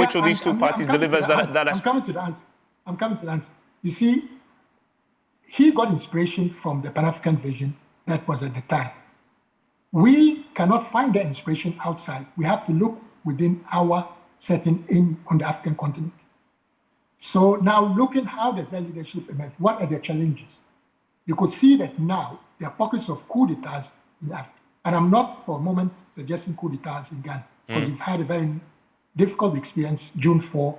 which of these two parties delivers that? I'm coming to the answer. I'm coming to the answer. You see, he got inspiration from the Pan-African vision that was at the time. We cannot find that inspiration outside. We have to look within our setting on the African continent. So now looking how does that leadership emerge? What are the challenges? You could see that now there are pockets of coup d'etats in Africa. And I'm not for a moment suggesting coup d'etats in Ghana, because we've had a very difficult experience, June 4,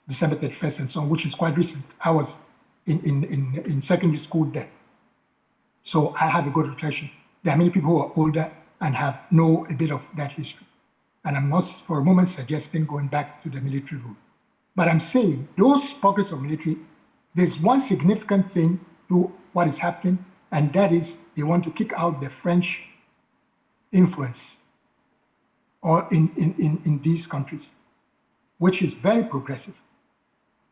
December 31st, and so on, which is quite recent. I was in secondary school then. So I have a good recollection. There are many people who are older and know a bit of that history. And I'm not for a moment suggesting going back to the military rule. But I'm saying those pockets of military, there's one significant thing through what is happening, and that is they want to kick out the French influence or in these countries, which is very progressive.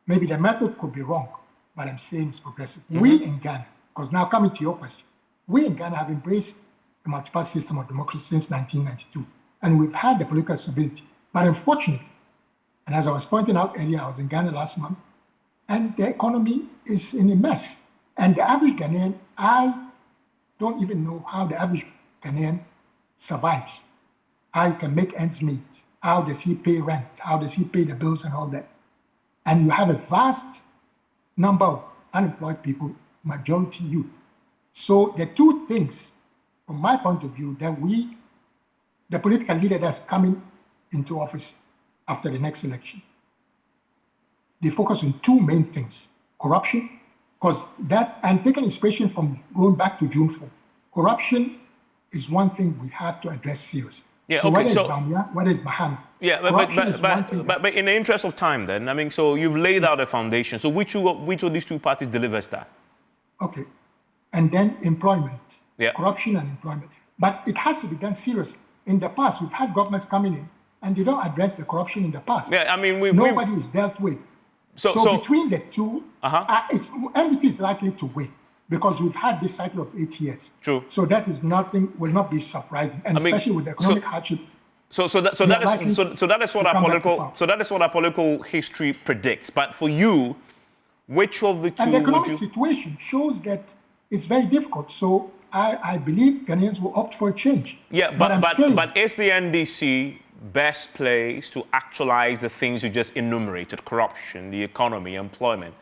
Maybe the method could be wrong, but I'm saying it's progressive. We in Ghana, because now coming to your question, we in Ghana have embraced the multi-party system of democracy since 1992, and we've had the political stability. But unfortunately, and as I was pointing out earlier, I was in Ghana last month, and the economy is in a mess. And the average Ghanaian, I don't even know how the average Ghanaian survives. How he can make ends meet. How does he pay rent? How does he pay the bills and all that? And you have a vast number of unemployed people, majority youth. So the two things, from my point of view, that the political leader that's coming into office after the next election, they focus on two main things: corruption, because that, and taking inspiration from going back to June 4, corruption is one thing we have to address seriously. Yeah, so okay, whether it's Bamia, whether it's Mahama. Yeah, but in the interest of time then, I mean, so you've laid out a foundation. So which of these two parties delivers that? Okay. And then employment. Yeah. Corruption and employment. But it has to be done seriously. In the past, we've had governments coming in and they don't address the corruption in the past. Yeah, I mean, nobody is dealt with. So between the two, NDC is likely to win because we've had this cycle of 8 years. True. So that is nothing, will not be surprising, and especially with the economic hardship. So that is what our political history predicts. But for you, which of the two? And the economic situation shows that it's very difficult. So I believe Ghanaians will opt for a change. Yeah, but is the NDC best placed to actualize the things you just enumerated: corruption, the economy, employment?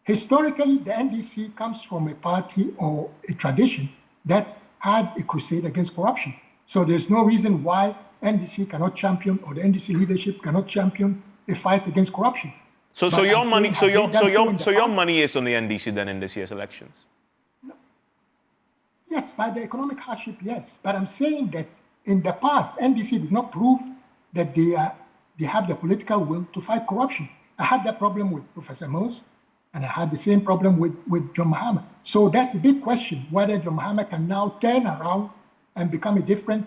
Historically, the NDC comes from a party or a tradition that had a crusade against corruption. So there's no reason why NDC cannot champion, or the NDC leadership cannot champion, a fight against corruption. So your money is on the NDC then in this year's elections? No. Yes, by the economic hardship, yes. But I'm saying that in the past, NDC did not prove that they have the political will to fight corruption. I had that problem with Professor Mose, and I had the same problem with John Mahama. So that's a big question, whether John Mahama can now turn around and become a different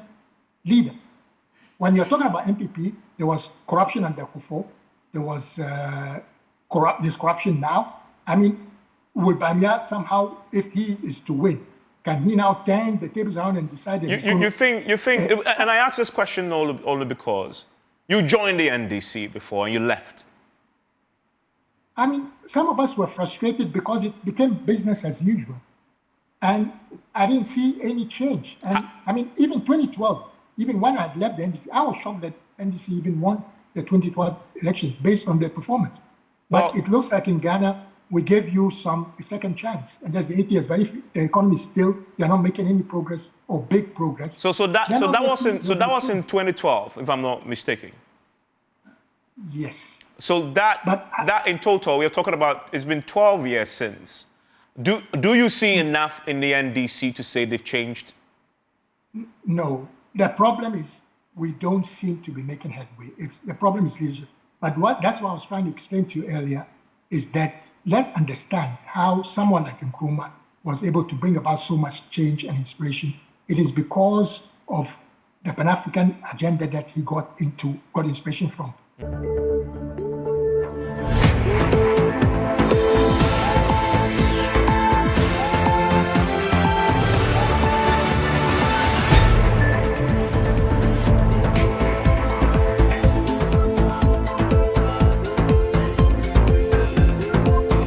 leader. When you're talking about MPP, there was corruption under Kufuor. There was this corruption now. I mean, will Bamia somehow, if he is to win, can he now turn the tables around and decide that you think, and I ask this question only because you joined the NDC before and you left. I mean, some of us were frustrated because it became business as usual. And I didn't see any change. And I mean, even 2012, even when I had left the NDC, I was shocked that NDC even won the 2012 election based on their performance. But it looks like in Ghana, we gave you a second chance. And that's the 8 years. But if the economy is still, they're not making any progress or big progress. So that was in 2012, if I'm not mistaken. Yes. So that in total, we're talking about, it's been 12 years since. Do you see enough in the NDC to say they've changed? No. The problem is we don't seem to be making headway. The problem is leadership. But that's what I was trying to explain to you earlier, is that let's understand how someone like Nkrumah was able to bring about so much change and inspiration. It is because of the Pan-African agenda that he got inspiration from.